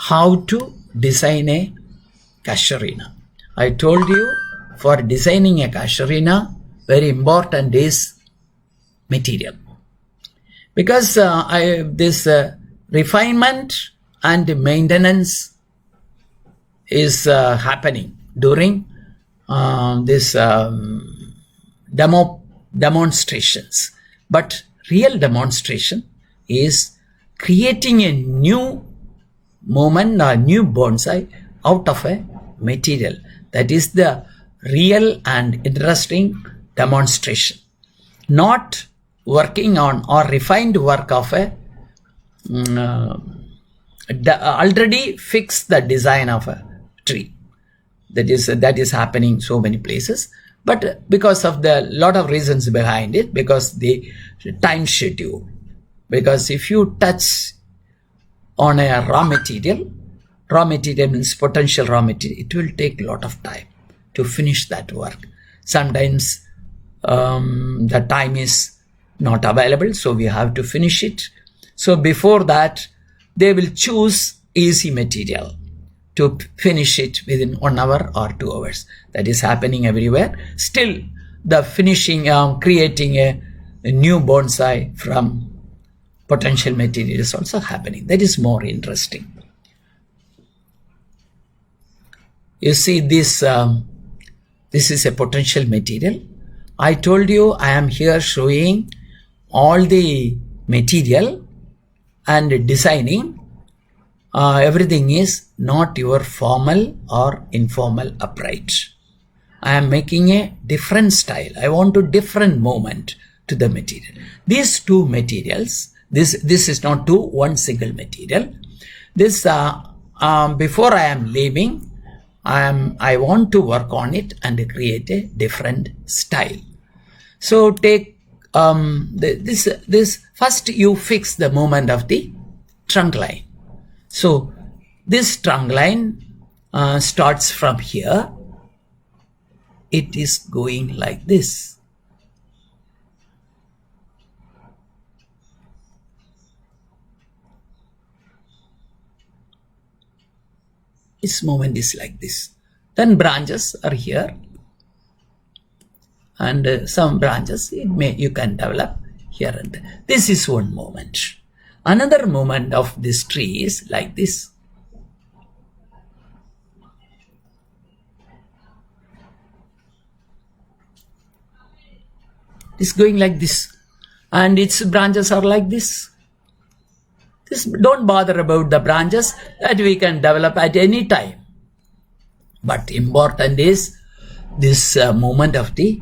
how to design a casuarina. I told you for designing a casuarina, very important is material. Because this refinement and maintenance is happening during this demonstrations. But real demonstration is creating a new moment or new bonsai out of a material. That is the real and interesting demonstration. Not working on or refined work of a already fixed the design of a tree. That is happening so many places, but because of the lot of reasons behind it, because the time schedule. Because if you touch on a raw material means potential raw material, it will take a lot of time to finish that work. Sometimes the time is not available, so we have to finish it. So before that, they will choose easy material to finish it within 1 hour or 2 hours. That is happening everywhere. Still, the finishing, creating a new bonsai from potential material is also happening. That is more interesting. You see, this is a potential material. I told you I am here showing all the material and designing. Everything is not your formal or informal upright. I am making a different style. I want a different movement to the material. These two materials, this is not one single material. This before I am leaving, I want to work on it and create a different style. So take this first, you fix the movement of the trunk line. So this trunk line starts from here. It is going like this. Its movement is like this. Then branches are here, and some branches you can develop here and there. This is one movement. Another movement of this tree is like this. It's going like this, and its branches are like this. Don't bother about the branches, that we can develop at any time. But important is this movement of the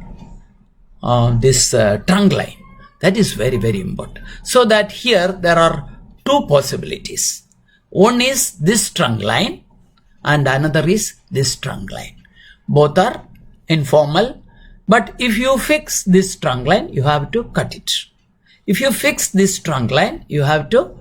this trunk line. That is very, very important. So that here there are two possibilities. One is this trunk line and another is this trunk line. Both are informal, but if you fix this trunk line, you have to cut it. If you fix this trunk line, you have to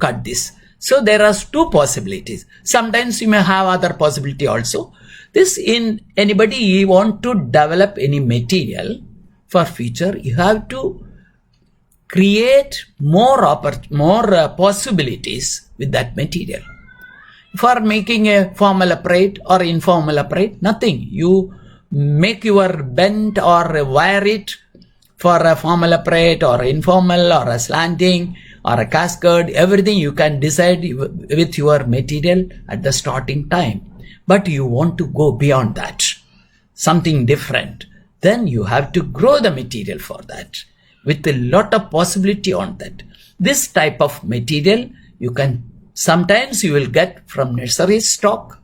cut this. So there are two possibilities. Sometimes you may have other possibility also. This in anybody want to develop any material for future, you have to create more possibilities with that material. For making a formal upright or informal upright, nothing. You make your bent or wire it for a formal upright or informal or a slanting or a cascade. Everything you can decide with your material at the starting time. But you want to go beyond that, something different. Then you have to grow the material for that with a lot of possibility on that. This type of material sometimes you will get from nursery stock,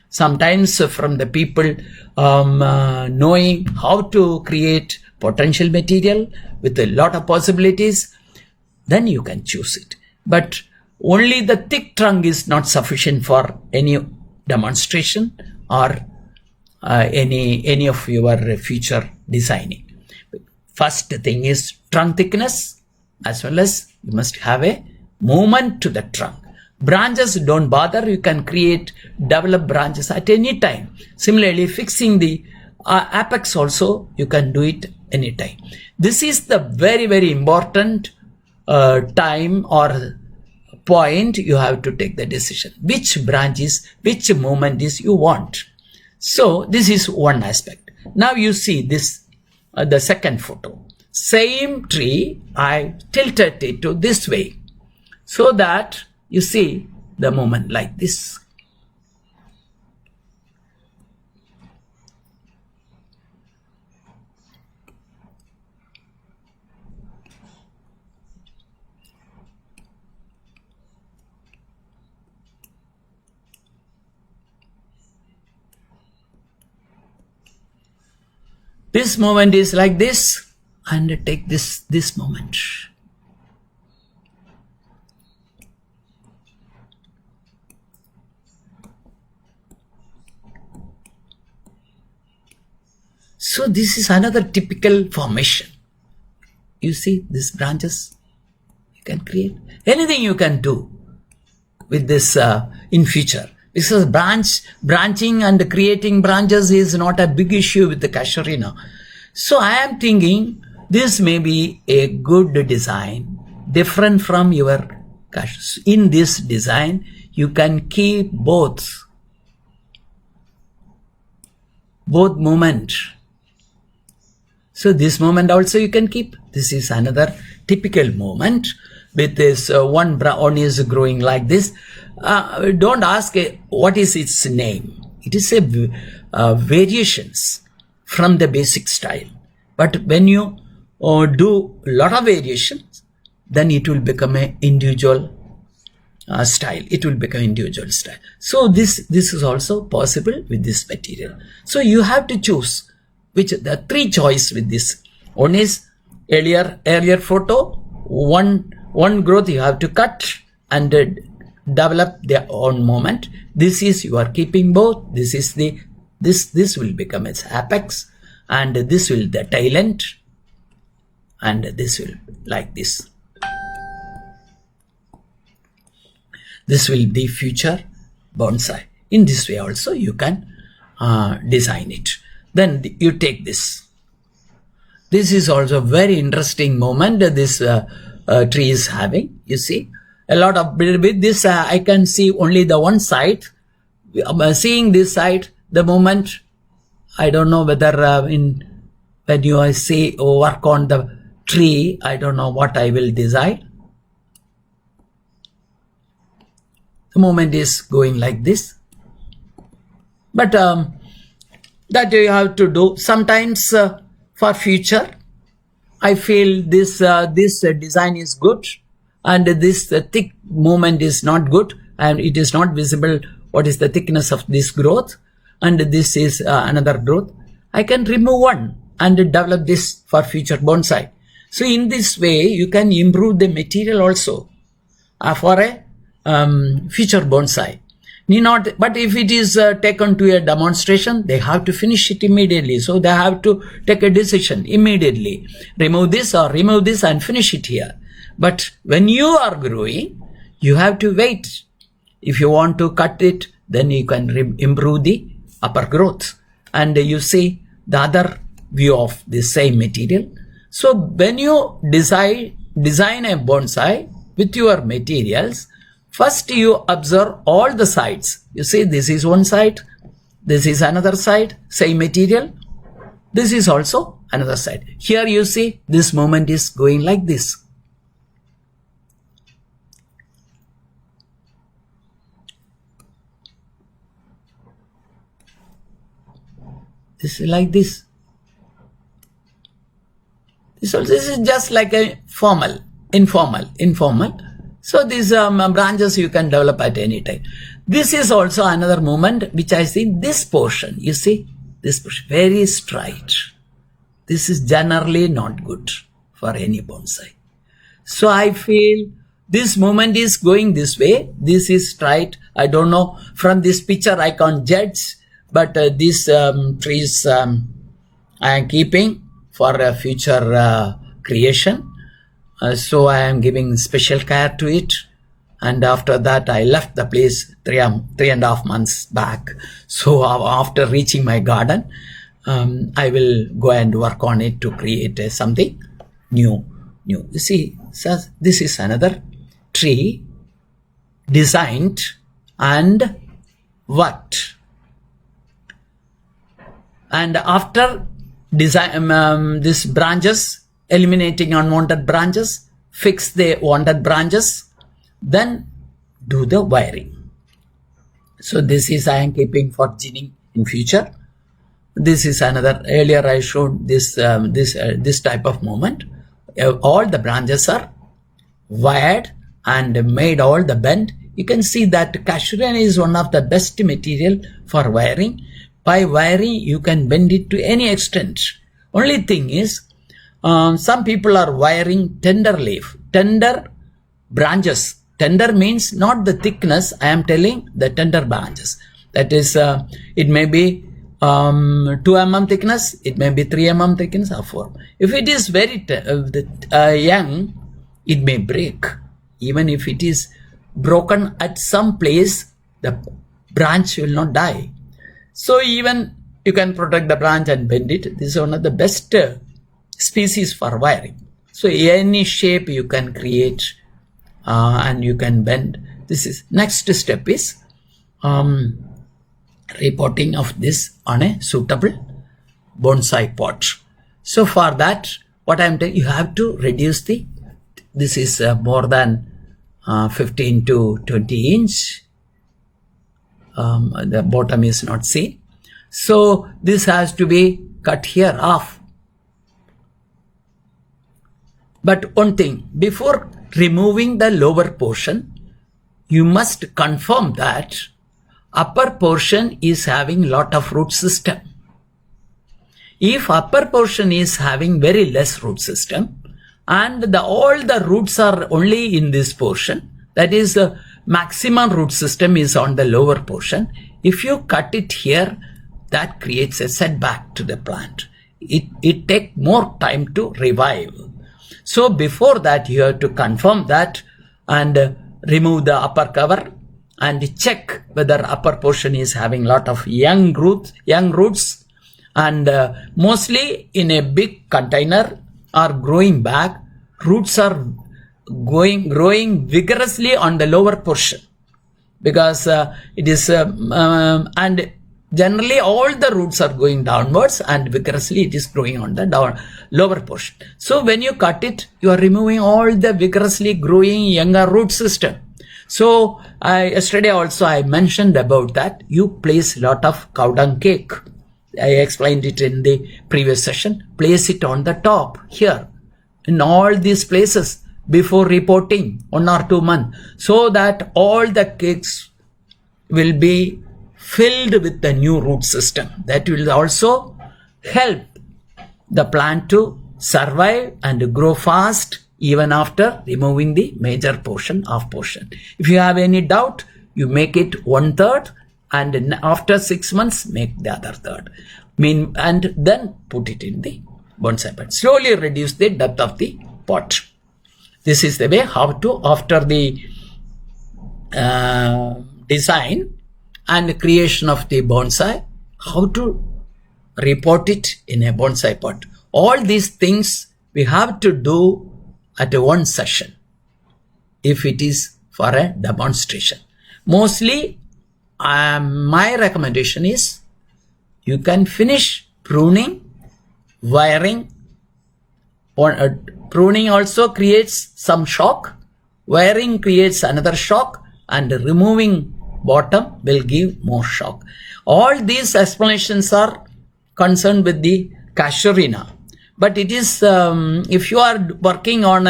sometimes from the people knowing how to create potential material with a lot of possibilities. Then you can choose it. But only the thick trunk is not sufficient for any demonstration or any of your future designing. First thing is trunk thickness, as well as you must have a movement to the trunk. Branches, don't bother, you can develop branches at any time. Similarly, fixing the apex also, you can do it anytime. This is the very, very important time or point you have to take the decision. Which movement is you want. So this is one aspect. Now you see this, the second photo. Same tree, I tilted it to this way so that you see the movement like this. This moment is like this, and take this moment. So this is another typical formation. You see these branches you can create. Anything you can do with this in future. Because branching and creating branches is not a big issue with the Casuarina. So I am thinking this may be a good design, different from your Casuarina. In this design, you can keep both moment. So this moment also you can keep. This is another typical moment with this one is growing like this. Don't ask what is its name. It is a variations from the basic style. But when you do a lot of variations, then it will become an individual style. It will become individual style. So this is also possible with this material. So you have to choose which the three choice with this. One is earlier photo. One growth you have to cut and develop their own moment. This is you are keeping both. This is this will become its apex, and this will the tail end, and this will like this. This will be future bonsai. In this way also you can design it. Then you take this. This is also a very interesting moment this tree is having. You see a lot of with this I can see only the one side. Seeing this side, the moment I don't know whether when you say work on the tree, I don't know what I will design. The moment is going like this, but that you have to do. Sometimes for future, I feel this design is good, and this thick movement is not good, and it is not visible what is the thickness of this growth, and this is another growth. I can remove one and develop this for future bonsai. So in this way, you can improve the material also for a future bonsai. But if it is taken to a demonstration, they have to finish it immediately. So they have to take a decision immediately. Remove this or remove this and finish it here. But when you are growing, you have to wait. If you want to cut it, then you can improve the upper growth. And you see the other view of the same material. So when you design a bonsai with your materials, first you observe all the sides. You see this is one side, this is another side, same material. This is also another side. Here you see this moment is going like this. This is like this. This is just like a informal. So these branches you can develop at any time. This is also another movement which I see this portion. You see this portion very straight. This is generally not good for any bonsai. So I feel this movement is going this way. This is straight. I don't know from this picture I can't judge, but these trees I am keeping for a future creation. So I am giving special care to it, and after that I left the place 3.5 months back. So after reaching my garden, I will go and work on it to create something new. You see, so this is another tree designed and worked. And after these branches, eliminating unwanted branches, fix the wanted branches, then do the wiring. So this is I am keeping for ginning in future. This is another, earlier I showed this type of movement. All the branches are wired and made all the bend. You can see that Casuarina is one of the best material for wiring. By wiring, you can bend it to any extent. Only thing is, some people are wiring tender leaf, tender branches. Tender means not the thickness, I am telling the tender branches. That is, it may be 2 mm thickness, it may be 3 mm thickness or 4. If it is very young, it may break. Even if it is broken at some place, the branch will not die. So even you can protect the branch and bend it. This is one of the best species for wiring. So any shape you can create and you can bend. This is next step is repotting of this on a suitable bonsai pot. So for that, what I am telling you, have to reduce this is more than 15 to 20 inch. The bottom is not seen. So this has to be cut here off. But one thing, before removing the lower portion, you must confirm that upper portion is having lot of root system. If upper portion is having very less root system and all the roots are only in this portion, that is the maximum root system is on the lower portion. If you cut it here, that creates a setback to the plant. It takes more time to revive. So before that, you have to confirm that and remove the upper cover and check whether upper portion is having lot of young roots, and mostly in a big container or growing bag, roots are growing vigorously on the lower portion, because it is and generally all the roots are going downwards and vigorously it is growing on the lower portion. So when you cut it, you are removing all the vigorously growing younger root system. So yesterday also I mentioned about that. You place lot of cow dung cake. I explained it in the previous session. Place it on the top here in all these places before repotting 1 or 2 months, so that all the cakes will be filled with the new root system. That will also help the plant to survive and grow fast even after removing the major portion. If you have any doubt, you make it 1/3 and after 6 months make the other third. And then put it in the bonsai pot. Slowly reduce the depth of the pot. This is the way how to, after the design and creation of the bonsai, how to repot it in a bonsai pot. All these things we have to do at one session if it is for a demonstration. Mostly my recommendation is you can finish pruning, wiring. Pruning also creates some shock, wiring creates another shock, and removing bottom will give more shock. All these explanations are concerned with the Casuarina. But it is, if you are working on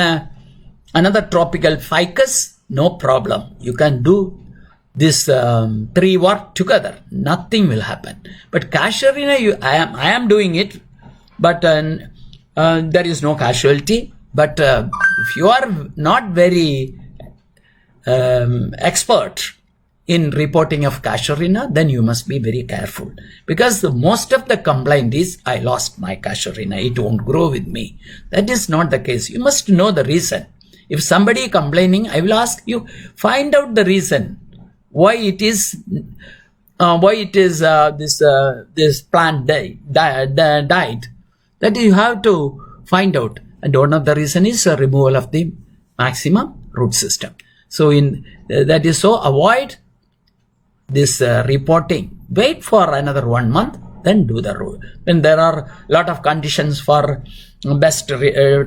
another tropical ficus, no problem. You can do this 3 work together. Nothing will happen. But Casuarina, I am doing it, but there is no casualty. But if you are not very expert in reporting of Casuarina, then you must be very careful, because most of the complaint is, I lost my Casuarina, it won't grow with me. That is not the case. You must know the reason. If somebody complaining, I will ask you, find out the reason why it is this plant died. That you have to find out. And one of the reason is removal of the maximum root system. So that is so avoid this reporting. Wait for another 1 month, then do the rule. When there are a lot of conditions for best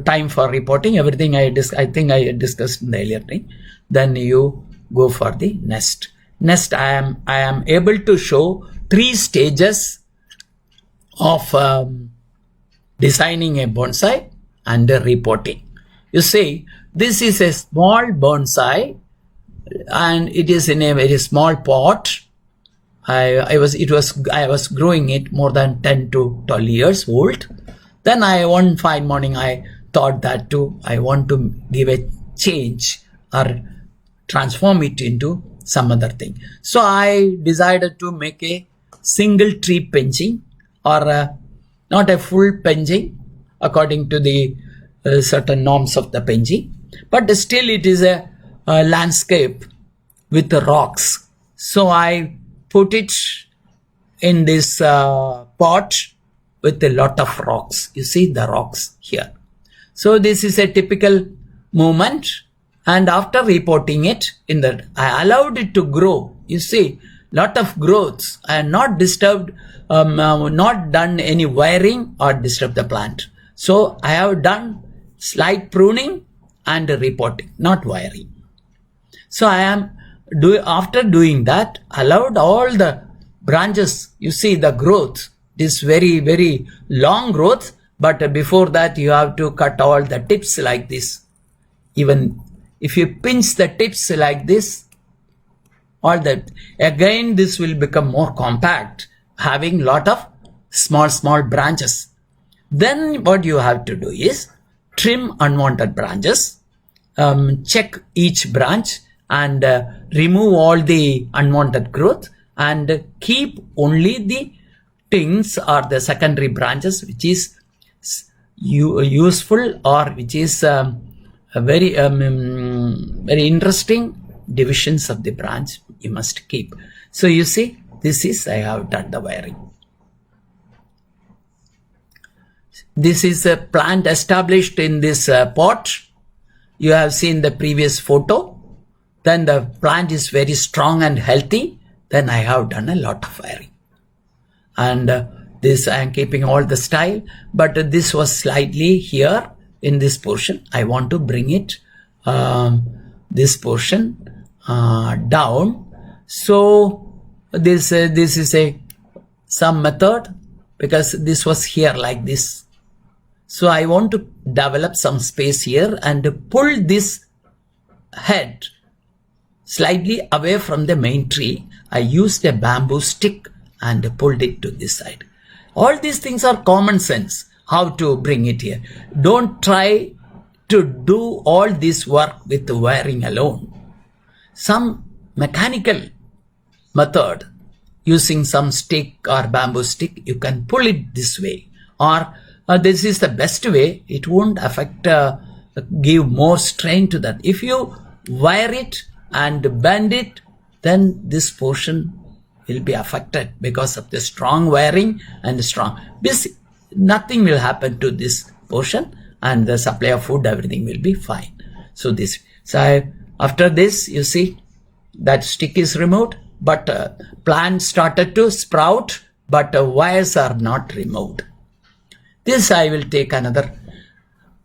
time for reporting, everything I think I discussed in the earlier thing, then you go for the nest. Next, I am able to show 3 stages of designing a bonsai and reporting. You see, this is a small bonsai and it is in a very small pot. I was growing it more than 10 to 12 years old. Then one fine morning I thought that I want to give a change or transform it into some other thing. So I decided to make a single tree pinching, or not a full pinching according to the certain norms of the pinching, but still it is a landscape with the rocks. So I put it in this pot with a lot of rocks. You see the rocks here. So this is a typical movement. And after reporting it, I allowed it to grow. You see, lot of growths. I have not disturbed, not done any wiring or disturbed the plant. So I have done slight pruning and reporting, not wiring. So I am after doing that, allowed all the branches. You see the growth, this very, very long growth. But before that, you have to cut all the tips like this. Even if you pinch the tips like this, all that, again this will become more compact, having lot of small branches. Then what you have to do is trim unwanted branches, check each branch and remove all the unwanted growth and keep only the things or the secondary branches which is useful or which is very interesting divisions of the branch you must keep. So you see, this is I have done the wiring. This is a plant established in this pot. You have seen the previous photo. Then the plant is very strong and healthy. Then I have done a lot of wiring. And this I am keeping all the style, but this was slightly here in this portion. I want to bring it this portion down. So this is some method, because this was here like this. So I want to develop some space here and pull this head slightly away from the main tree. I used a bamboo stick and pulled it to this side. All these things are common sense, how to bring it here. Don't try to do all this work with the wiring alone. Some mechanical method, using some stick or bamboo stick, you can pull it this way, or this is the best way. It won't affect, give more strain to that. If you wire it and bend it, then this portion will be affected because of the strong wiring and strong. Nothing will happen to this portion, and the supply of food, everything will be fine. So after this, you see that stick is removed, but plant started to sprout, but wires are not removed. This I will take another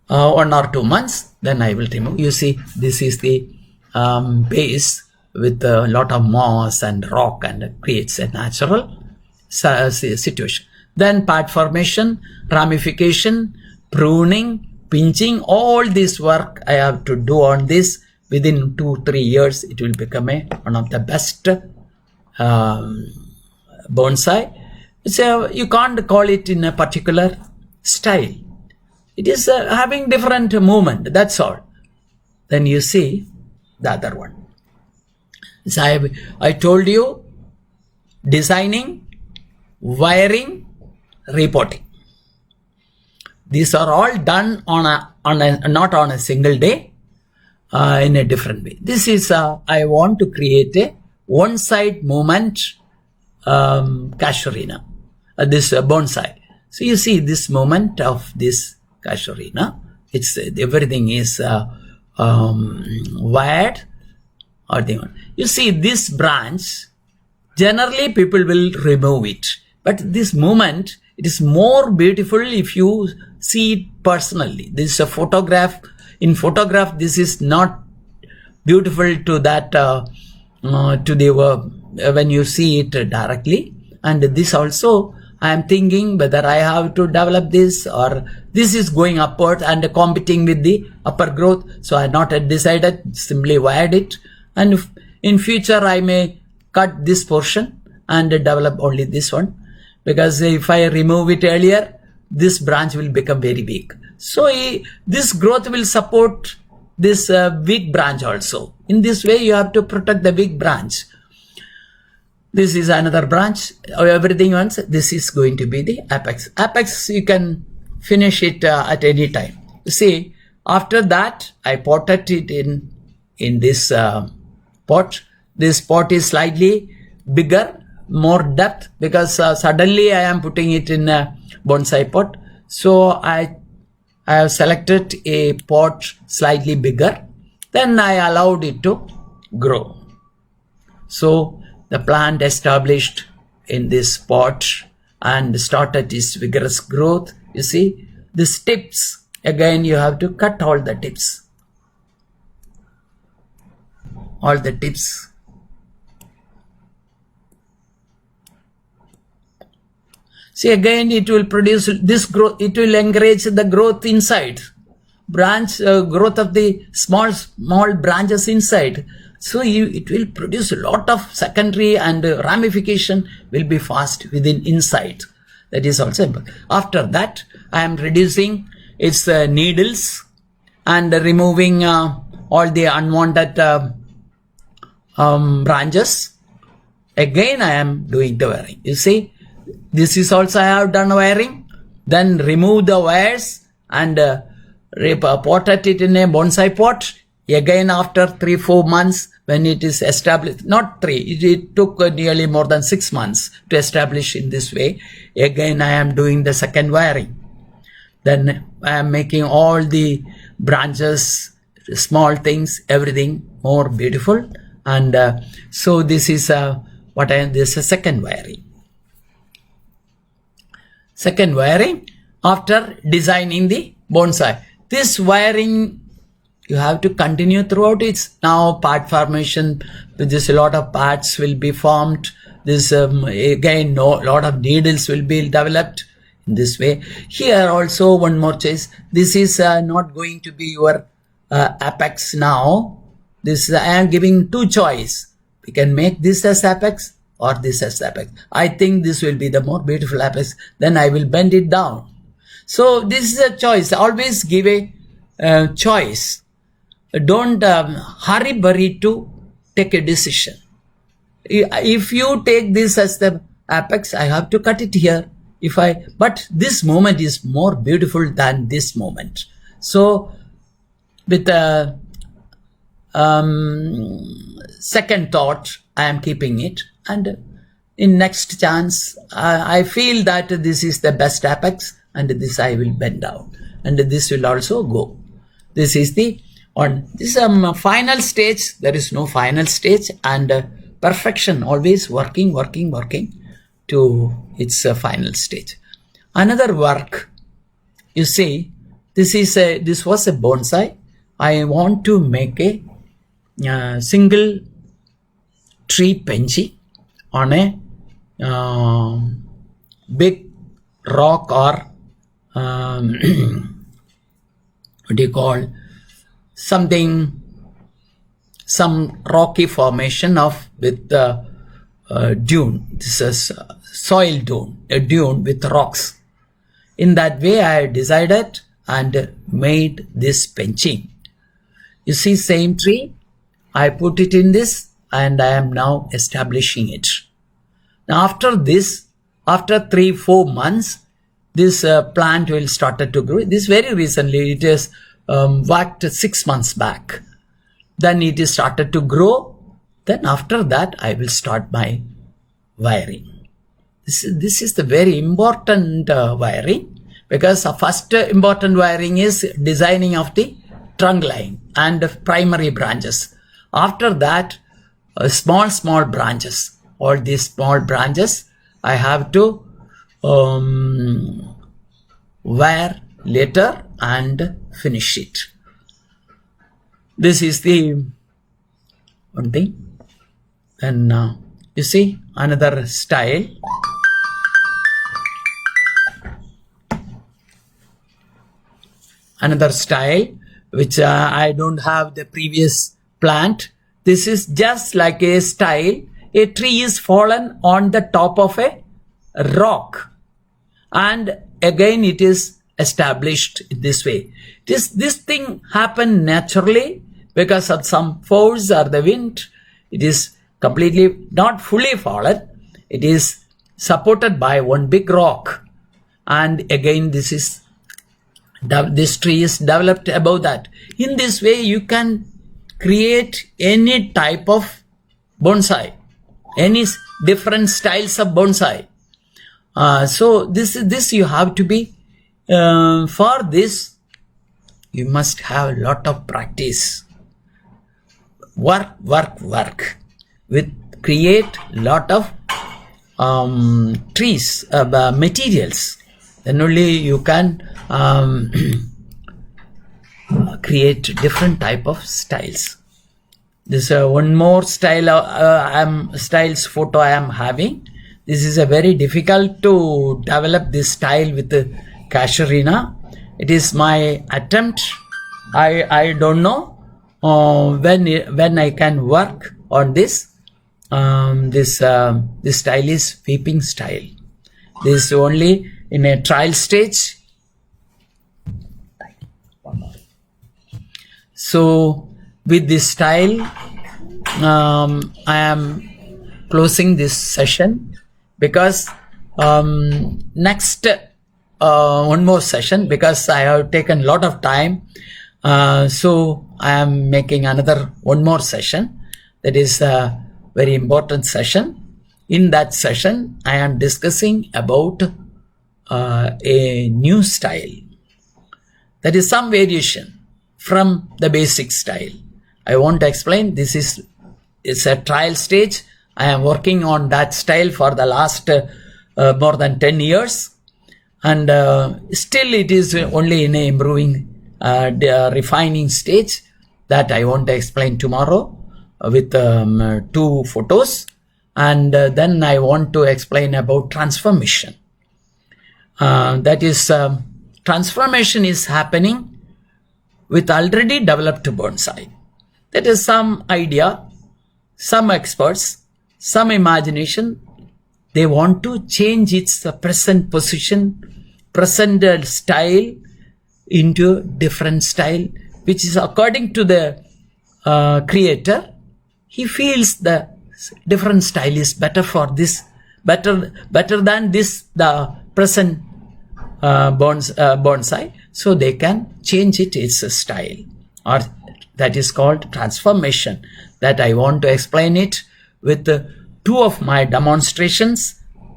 1 or 2 months, then I will remove. You see, this is the base with a lot of moss and rock, and it creates a natural situation. Then part formation, ramification, pruning, pinching, all this work I have to do on this. Within 2-3 years, it will become one of the best bonsai. So you can't call it in a particular style. It is having different movement, that's all. Then you see the other one. So I told you, designing, wiring, reporting. These are all done not on a single day, in a different way. This is I want to create a one-side movement casuarina, this bonsai. So you see this movement of this casuarina. It's everything is wired or the one. You see, this branch, generally people will remove it. But this moment, it is more beautiful if you see it personally. This is a photograph. In photograph, this is not beautiful to that, when you see it directly. And this also, I am thinking whether I have to develop this or this is going upward and competing with the upper growth. So I not yet decided, simply wired it. And in future, I may cut this portion and develop only this one. Because if I remove it earlier, this branch will become very big. So this growth will support this weak branch also. In this way, you have to protect the weak branch. This is another branch. Everything once. This is going to be the apex. Apex, you can finish it at any time. You see, after that, I potted it in this pot. This pot is slightly bigger, more depth, because suddenly I am putting it in a bonsai pot. So I have selected a pot slightly bigger. Then I allowed it to grow. So the plant established in this pot and started its vigorous growth. You see, these tips, again you have to cut all the tips. All the tips. See, again it will produce this growth, it will encourage the growth inside. Branch growth of the small branches inside. So it will produce a lot of secondary and ramification will be fast within inside. That is also important. After that, I am reducing its needles and removing all the unwanted branches. Again, I am doing the wiring. You see, this is also I have done wiring. Then remove the wires and potted it in a bonsai pot. Again, after 3-4 months, when it is established, not 3, it took nearly more than 6 months to establish in this way. Again, I am doing the second wiring. Then I am making all the branches, small things, everything more beautiful. And so this is this is second wiring. Second wiring after designing the bonsai. This wiring you have to continue throughout. It's now part formation. There's a lot of parts will be formed. This again, lot of needles will be developed in this way. Here also one more choice. This is not going to be your apex now. This I am giving 2 choice. We can make this as apex or this as apex. I think this will be the more beautiful apex. Then I will bend it down. So this is a choice. Always give a choice. Don't hurry to take a decision. If you take this as the apex, I have to cut it here. But this moment is more beautiful than this moment. So with a second thought, I am keeping it. And in next chance, I feel that this is the best apex, and this I will bend down, and this will also go. This is the this final stage. There is no final stage, and perfection always working to its final stage. Another work, you see, this was a bonsai. I want to make a single tree penji on a big rock or what do you call, some rocky formation with dune. This is soil dune, a dune with rocks. In that way, I decided and made this benching. You see, same tree, I put it in this, and I am now establishing it. Now after this, after 3-4 months, this plant will start to grow. This very recently, it is worked 6 months back. Then it is started to grow. Then after that, I will start my wiring. This is the very important wiring, because the first important wiring is designing of the trunk line and primary branches. After that, small branches. All these small branches I have to wire later and finish it. This is the one thing. And you see another style. Another style which I don't have the previous plant. This is just like a style. A tree is fallen on the top of a rock, and again it is established this way. This thing happened naturally because of some force or the wind. It is completely not fully fallen. It is supported by one big rock, and again this tree is developed above that. In this way you can create any type of bonsai, any different styles of bonsai. So this you have to be, for this you must have a lot of practice. Work with create lot of trees, materials. Then only you can create different type of styles. This one more style styles photo I am having. This is a very difficult to develop this style with the Casuarina. It is my attempt. I don't know when I can work on this. This style is weeping style. This is only in a trial stage. So with this style, I am closing this session, because next one more session, because I have taken a lot of time. So I am making another one more session. That is a very important session. In that session, I am discussing about a new style. That is some variation from the basic style. I want to explain. It's a trial stage. I am working on that style for the last more than 10 years. And still it is only in a improving, refining stage, that I want to explain tomorrow with 2 photos. And then I want to explain about transformation. That is, transformation is happening with already developed bonsai. That is some idea, some experts, some imagination. They want to change its present position, present style into different style, which is according to the creator. He feels the different style is better for this, better than this, the present bonsai. So they can change its style, or that is called transformation. That I want to explain it with 2 of my demonstrations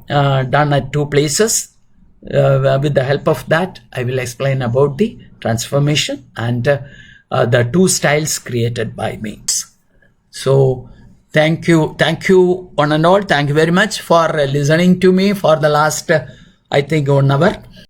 done at 2 places. With the help of that, I will explain about the transformation and the 2 styles created by me. So thank you one and all. Thank you very much for listening to me for the last, I think, 1 hour.